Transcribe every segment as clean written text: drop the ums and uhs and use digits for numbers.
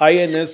INS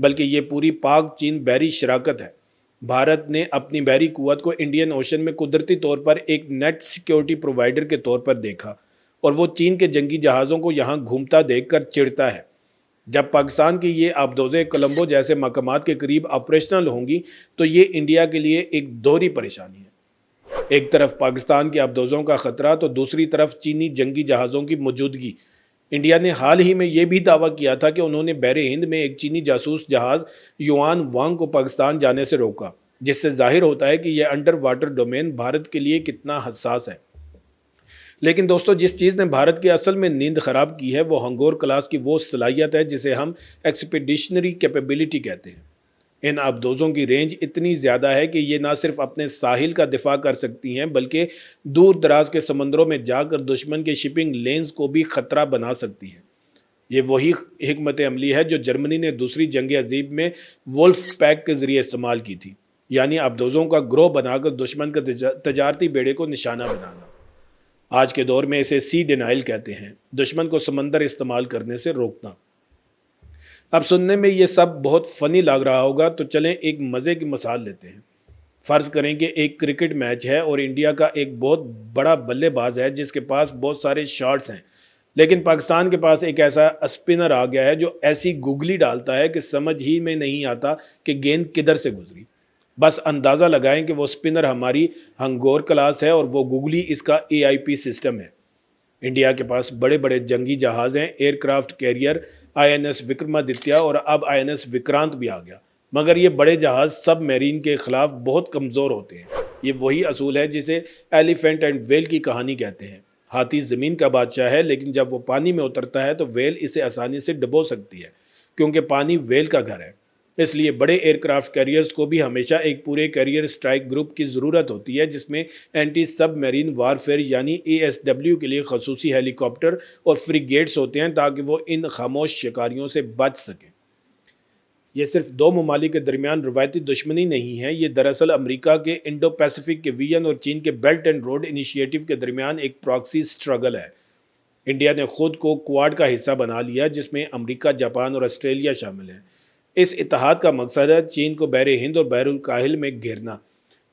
بلکہ یہ پوری پاک چین بحری شراکت ہے۔ بھارت نے اپنی بحری قوت کو انڈین اوشن میں قدرتی طور پر ایک نیٹ سیکیورٹی پرووائیڈر کے طور پر دیکھا، اور وہ چین کے جنگی جہازوں کو یہاں گھومتا دیکھ کر چڑھتا ہے۔ جب پاکستان کی یہ آبدوزیں کولمبو جیسے مقامات کے قریب آپریشنل ہوں گی تو یہ انڈیا کے لیے ایک دوہری پریشانی ہے۔ ایک طرف پاکستان کی آبدوزوں کا خطرہ تو دوسری طرف چینی جنگی جہازوں کی موجودگی۔ انڈیا نے حال ہی میں یہ بھی دعویٰ کیا تھا کہ انہوں نے بحر ہند میں ایک چینی جاسوس جہاز یوان وانگ کو پاکستان جانے سے روکا، جس سے ظاہر ہوتا ہے کہ یہ انڈر واٹر ڈومین بھارت کے لیے کتنا حساس ہے۔ لیکن دوستو، جس چیز نے بھارت کی اصل میں نیند خراب کی ہے وہ ہنگور کلاس کی وہ صلاحیت ہے جسے ہم ایکسپیڈیشنری کیپیبلٹی کہتے ہیں۔ ان آبدوزوں کی رینج اتنی زیادہ ہے کہ یہ نہ صرف اپنے ساحل کا دفاع کر سکتی ہیں بلکہ دور دراز کے سمندروں میں جا کر دشمن کے شپنگ لینز کو بھی خطرہ بنا سکتی ہیں۔ یہ وہی حکمت عملی ہے جو جرمنی نے دوسری جنگ عظیم میں وولف پیک کے ذریعے استعمال کی تھی، یعنی آبدوزوں کا گروہ بنا کر دشمن کا تجارتی بیڑے کو نشانہ بنانا۔ آج کے دور میں اسے سی ڈینائل کہتے ہیں، دشمن کو سمندر استعمال کرنے سے روکنا۔ اب سننے میں یہ سب بہت فنی لگ رہا ہوگا، تو چلیں ایک مزے کی مثال لیتے ہیں۔ فرض کریں کہ ایک کرکٹ میچ ہے اور انڈیا کا ایک بہت بڑا بلے باز ہے جس کے پاس بہت سارے شاٹس ہیں، لیکن پاکستان کے پاس ایک ایسا اسپنر آ گیا ہے جو ایسی گوگلی ڈالتا ہے کہ سمجھ ہی میں نہیں آتا کہ گیند کدھر سے گزری۔ بس اندازہ لگائیں کہ وہ اسپنر ہماری ہنگور کلاس ہے اور وہ گوگلی اس کا AIP سسٹم ہے۔ انڈیا کے پاس بڑے بڑے جنگی جہاز ہیں، aircraft carrier INS Vikramaditya اور اب INS وکرانت بھی آ گیا، مگر یہ بڑے جہاز سب میرین کے خلاف بہت کمزور ہوتے ہیں۔ یہ وہی اصول ہے جسے ایلیفینٹ اینڈ ویل کی کہانی کہتے ہیں۔ ہاتھی زمین کا بادشاہ ہے، لیکن جب وہ پانی میں اترتا ہے تو ویل اسے آسانی سے ڈبو سکتی ہے، کیونکہ پانی ویل کا گھر ہے۔ اس لیے بڑے ایئر کرافٹ کیریئرز کو بھی ہمیشہ ایک پورے کیریئر اسٹرائک گروپ کی ضرورت ہوتی ہے، جس میں اینٹی سب میرین وارفیئر یعنی ASW کے لیے خصوصی ہیلی کاپٹر اور فریگیٹس ہوتے ہیں تاکہ وہ ان خاموش شکاریوں سے بچ سکیں۔ یہ صرف دو ممالک کے درمیان روایتی دشمنی نہیں ہے، یہ دراصل امریکہ کے انڈو پیسیفک کے وین اور چین کے بیلٹ اینڈ روڈ انیشیٹو کے درمیان ایک پراکسی سٹرگل ہے۔ انڈیا نے خود کو کوواڈ کا حصہ بنا لیا، جس میں امریکہ، جاپان اور آسٹریلیا شامل ہیں۔ اس اتحاد کا مقصد ہے چین کو بحر ہند اور بحر الکاہل میں گھیرنا۔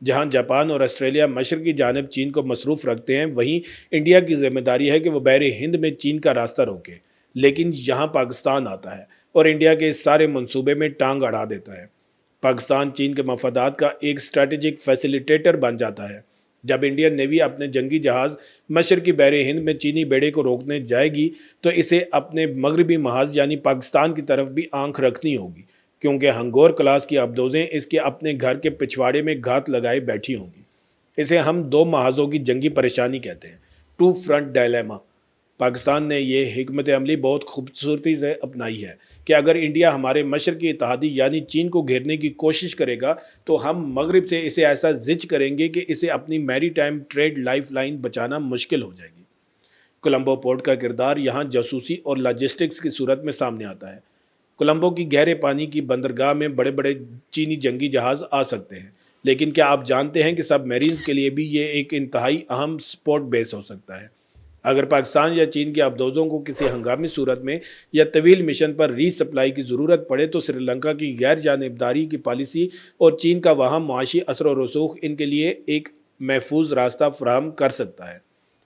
جہاں جاپان اور آسٹریلیا مشرقی جانب چین کو مصروف رکھتے ہیں، وہیں انڈیا کی ذمہ داری ہے کہ وہ بحر ہند میں چین کا راستہ روکے۔ لیکن یہاں پاکستان آتا ہے اور انڈیا کے اس سارے منصوبے میں ٹانگ اڑا دیتا ہے۔ پاکستان چین کے مفادات کا ایک اسٹریٹجک فیسیلیٹیٹر بن جاتا ہے۔ جب انڈین نیوی اپنے جنگی جہاز مشرقی بحر ہند میں چینی بیڑے کو روکنے جائے گی تو اسے اپنے مغربی محاذ یعنی پاکستان کی طرف بھی آنکھ رکھنی ہوگی، کیونکہ ہنگور کلاس کی آبدوزیں اس کے اپنے گھر کے پچھواڑے میں گھات لگائے بیٹھی ہوں گی۔ اسے ہم دو محاذوں کی جنگی پریشانی کہتے ہیں، ٹو فرنٹ ڈائلیما۔ پاکستان نے یہ حکمت عملی بہت خوبصورتی سے اپنائی ہے کہ اگر انڈیا ہمارے مشرقی اتحادی یعنی چین کو گھیرنے کی کوشش کرے گا تو ہم مغرب سے اسے ایسا زچ کریں گے کہ اسے اپنی میری ٹائم ٹریڈ لائف لائن بچانا مشکل ہو جائے گی۔ کولمبو پورٹ کا کردار یہاں جاسوسی اور لاجسٹکس کی صورت میں سامنے آتا ہے۔ کولمبو کی گہرے پانی کی بندرگاہ میں بڑے بڑے چینی جنگی جہاز آ سکتے ہیں، لیکن کیا آپ جانتے ہیں کہ سب میرینز کے لیے بھی یہ ایک انتہائی اہم سپورٹ بیس ہو سکتا ہے؟ اگر پاکستان یا چین کے آبدوزوں کو کسی ہنگامی صورت میں یا طویل مشن پر ری سپلائی کی ضرورت پڑے تو سری لنکا کی غیر جانبداری کی پالیسی اور چین کا وہاں معاشی اثر و رسوخ ان کے لیے ایک محفوظ راستہ فراہم کر سکتا ہے۔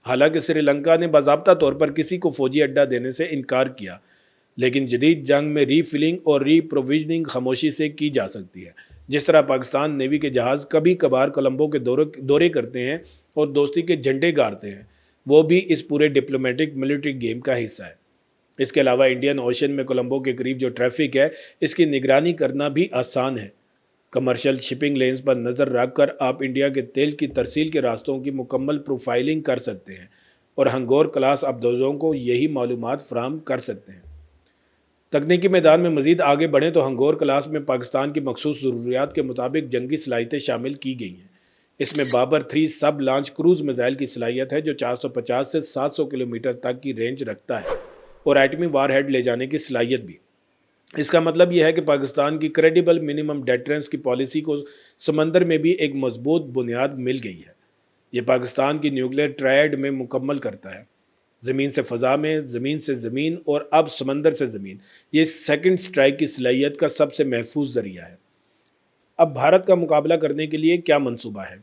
حالانکہ سری لنکا نے باضابطہ طور پر کسی کو فوجی اڈہ دینے سے انکار کیا، لیکن جدید جنگ میں ری فلنگ اور ری پروویژننگ خاموشی سے کی جا سکتی ہے۔ جس طرح پاکستان نیوی کے جہاز کبھی کبھار کولمبو کے دورے کرتے ہیں اور دوستی کے جھنڈے گاڑتے ہیں، وہ بھی اس پورے ڈپلومیٹک ملٹری گیم کا حصہ ہے۔ اس کے علاوہ انڈین اوشن میں کولمبو کے قریب جو ٹریفک ہے اس کی نگرانی کرنا بھی آسان ہے۔ کمرشل شپنگ لینز پر نظر رکھ کر آپ انڈیا کے تیل کی ترسیل کے راستوں کی مکمل پروفائلنگ کر سکتے ہیں اور ہنگور کلاس آبدوزوں کو یہی معلومات فراہم کر سکتے ہیں۔ تکنیکی میدان میں مزید آگے بڑھیں تو ہنگور کلاس میں پاکستان کی مخصوص ضروریات کے مطابق جنگی صلاحیتیں شامل کی گئی ہیں۔ اس میں بابر 3 سب لانچ کروز میزائل کی صلاحیت ہے جو 450 سے 700 کلومیٹر تک کی رینج رکھتا ہے اور ایٹمی وار ہیڈ لے جانے کی صلاحیت بھی۔ اس کا مطلب یہ ہے کہ پاکستان کی کریڈیبل منیمم ڈیٹرنس کی پالیسی کو سمندر میں بھی ایک مضبوط بنیاد مل گئی ہے۔ یہ پاکستان کی نیوکلیئر ٹرائیڈ میں مکمل کرتا ہے۔ زمین سے فضا میں، زمین سے زمین اور اب سمندر سے زمین، یہ سیکنڈ سٹرائک کی صلاحیت کا سب سے محفوظ ذریعہ ہے۔ اب بھارت کا مقابلہ کرنے کے لیے کیا منصوبہ ہے؟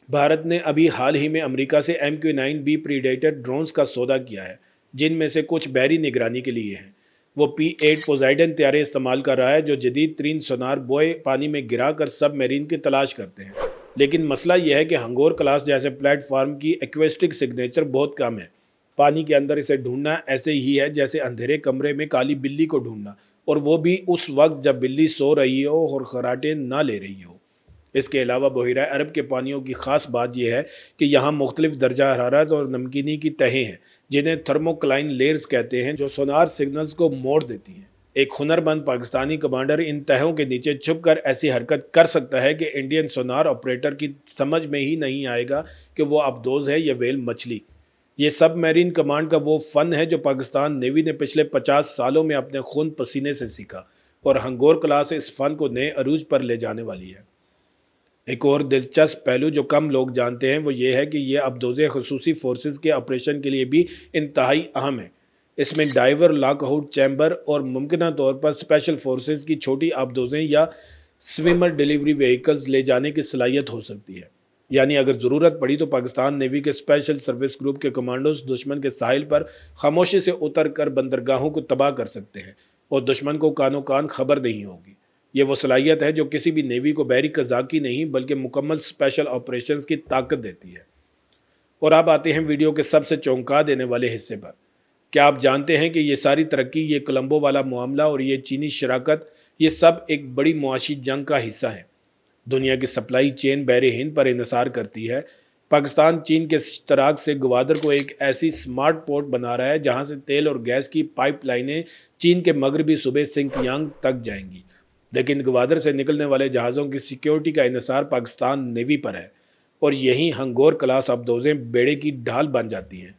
بھارت نے ابھی حال ہی میں امریکہ سے MQ-9B پریڈیٹر ڈرونز کا سودا کیا ہے، جن میں سے کچھ بحری نگرانی کے لیے ہیں۔ وہ P-8 پوزائیڈن طیارے استعمال کر رہا ہے جو جدید ترین سونار بوئے پانی میں گرا کر سب میرین کی تلاش کرتے ہیں۔ لیکن مسئلہ یہ ہے کہ ہنگور کلاس جیسے پلیٹ فارم کی ایکوسٹک سگنیچر بہت کم ہے۔ پانی کے اندر اسے ڈھونڈنا ایسے ہی ہے جیسے اندھیرے کمرے میں کالی بلی کو ڈھونڈنا، اور وہ بھی اس وقت جب بلی سو رہی ہو اور خراٹے نہ لے رہی ہو۔ اس کے علاوہ بحیرہ عرب کے پانیوں کی خاص بات یہ ہے کہ یہاں مختلف درجہ حرارت اور نمکینی کی تہیں ہیں جنہیں تھرموکلائن لیئرز کہتے ہیں، جو سونار سگنلز کو موڑ دیتی ہیں۔ ایک ہنرمند پاکستانی کمانڈر ان تہوں کے نیچے چھپ کر ایسی حرکت کر سکتا ہے کہ انڈین سونار آپریٹر کی سمجھ میں ہی نہیں آئے گا کہ وہ ابدوز ہے یا ویل مچھلی۔ یہ سب میرین کمانڈ کا وہ فن ہے جو پاکستان نیوی نے پچھلے 50 سالوں میں اپنے خون پسینے سے سیکھا، اور ہنگور کلاس اس فن کو نئے عروج پر لے جانے والی ہے۔ ایک اور دلچسپ پہلو جو کم لوگ جانتے ہیں وہ یہ ہے کہ یہ ابدوزیں خصوصی فورسز کے آپریشن کے لیے بھی انتہائی اہم ہیں۔ اس میں ڈائیور لاک آؤٹ چیمبر اور ممکنہ طور پر اسپیشل فورسز کی چھوٹی ابدوزیں یا سویمر ڈیلیوری وہیکلز لے جانے کی صلاحیت ہو سکتی ہے۔ یعنی اگر ضرورت پڑی تو پاکستان نیوی کے اسپیشل سروس گروپ کے کمانڈوز دشمن کے ساحل پر خاموشی سے اتر کر بندرگاہوں کو تباہ کر سکتے ہیں اور دشمن کو کانوں کان خبر نہیں ہوگی۔ یہ وہ صلاحیت ہے جو کسی بھی نیوی کو بحری قزاقی نہیں بلکہ مکمل اسپیشل آپریشنز کی طاقت دیتی ہے۔ اور اب آتے ہیں ویڈیو کے سب سے چونکا دینے والے حصے پر۔ کیا آپ جانتے ہیں کہ یہ ساری ترقی، یہ کولمبو والا معاملہ اور یہ چینی شراکت، یہ سب ایک بڑی معاشی جنگ کا حصہ ہے۔ دنیا کی سپلائی چین بحر ہند پر انحصار کرتی ہے۔ پاکستان چین کے اشتراک سے گوادر کو ایک ایسی سمارٹ پورٹ بنا رہا ہے جہاں سے تیل اور گیس کی پائپ لائنیں چین کے مغربی صوبے سنکیانگ تک جائیں گی۔ لیکن گوادر سے نکلنے والے جہازوں کی سیکیورٹی کا انحصار پاکستان نیوی پر ہے، اور یہی ہنگور کلاس ابدوزیں بیڑے کی ڈھال بن جاتی ہیں۔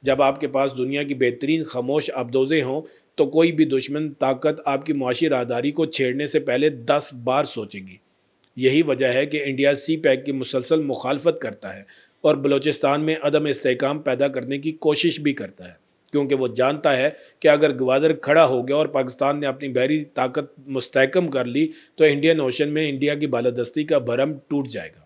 جب آپ کے پاس دنیا کی بہترین خاموش ابدوزیں ہوں تو کوئی بھی دشمن طاقت آپ کی معاشی راہداری کو چھیڑنے سے پہلے 10 بار سوچے گی۔ یہی وجہ ہے کہ انڈیا سی پیک کی مسلسل مخالفت کرتا ہے اور بلوچستان میں عدم استحکام پیدا کرنے کی کوشش بھی کرتا ہے، کیونکہ وہ جانتا ہے کہ اگر گوادر کھڑا ہو گیا اور پاکستان نے اپنی بحری طاقت مستحکم کر لی تو انڈین اوشن میں انڈیا کی بالادستی کا بھرم ٹوٹ جائے گا۔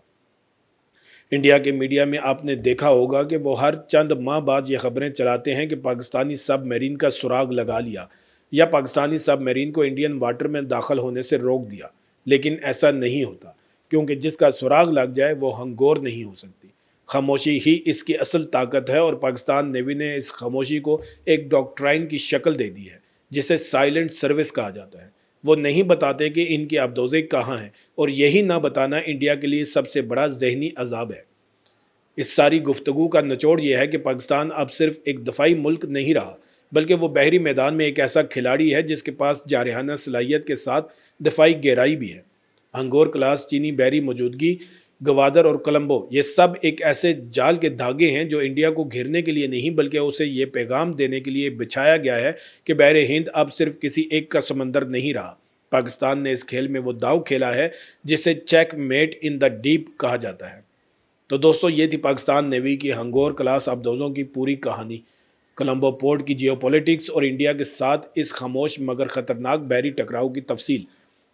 انڈیا کے میڈیا میں آپ نے دیکھا ہوگا کہ وہ ہر چند ماہ بعد یہ خبریں چلاتے ہیں کہ پاکستانی سب میرین کا سراغ لگا لیا یا پاکستانی سب میرین کو انڈین واٹر میں داخل ہونے سے روک دیا، لیکن ایسا نہیں ہوتا، کیونکہ جس کا سراغ لگ جائے وہ ہنگور نہیں ہو سکتی۔ خاموشی ہی اس کی اصل طاقت ہے، اور پاکستان نیوی نے اس خاموشی کو ایک ڈاکٹرائن کی شکل دے دی ہے جسے سائلنٹ سروس کہا جاتا ہے۔ وہ نہیں بتاتے کہ ان کی ابدوزیں کہاں ہیں، اور یہی نہ بتانا انڈیا کے لیے سب سے بڑا ذہنی عذاب ہے۔ اس ساری گفتگو کا نچوڑ یہ ہے کہ پاکستان اب صرف ایک دفاعی ملک نہیں رہا، بلکہ وہ بحری میدان میں ایک ایسا کھلاڑی ہے جس کے پاس جارحانہ صلاحیت کے ساتھ دفاعی گہرائی بھی ہے۔ ہنگور کلاس، چینی بحری موجودگی، گوادر اور کولمبو، یہ سب ایک ایسے جال کے دھاگے ہیں جو انڈیا کو گھیرنے کے لیے نہیں بلکہ اسے یہ پیغام دینے کے لیے بچھایا گیا ہے کہ بحر ہند اب صرف کسی ایک کا سمندر نہیں رہا۔ پاکستان نے اس کھیل میں وہ داؤ کھیلا ہے جسے checkmate in the deep کہا جاتا ہے۔ تو دوستو، یہ تھی پاکستان نیوی کی ہنگور کلاس ابدوزوں کی پوری کہانی، کولمبو پورٹ کی جیو پولیٹکس اور انڈیا کے ساتھ اس خاموش مگر خطرناک بحری ٹکراؤ کی تفصیل۔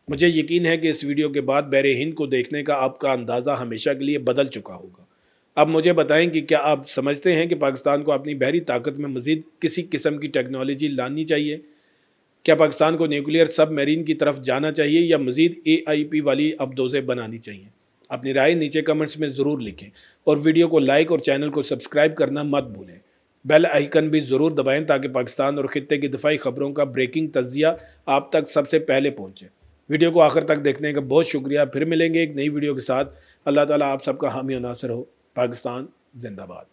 مجھے یقین ہے کہ اس ویڈیو کے بعد بحر ہند کو دیکھنے کا آپ کا اندازہ ہمیشہ کے لیے بدل چکا ہوگا۔ اب مجھے بتائیں کہ کیا آپ سمجھتے ہیں کہ پاکستان کو اپنی بحری طاقت میں مزید کسی قسم کی ٹیکنالوجی لانی چاہیے؟ کیا پاکستان کو نیوکلیئر سب میرین کی طرف جانا چاہیے یا مزید AIP والی ابدوزیں بنانی چاہیے؟ اپنی رائے نیچے کمنٹس میں ضرور لکھیں، اور ویڈیو کو لائک اور چینل کو سبسکرائب کرنا مت بھولیں۔ بیل آئیکن بھی ضرور دبائیں تاکہ پاکستان اور خطے کی دفاعی خبروں کا بریکنگ تجزیہ آپ تک سب سے پہلے پہنچے۔ ویڈیو کو آخر تک دیکھنے کا بہت شکریہ۔ پھر ملیں گے ایک نئی ویڈیو کے ساتھ۔ اللہ تعالیٰ آپ سب کا حامی و ناصر ہو۔ پاکستان زندہ باد۔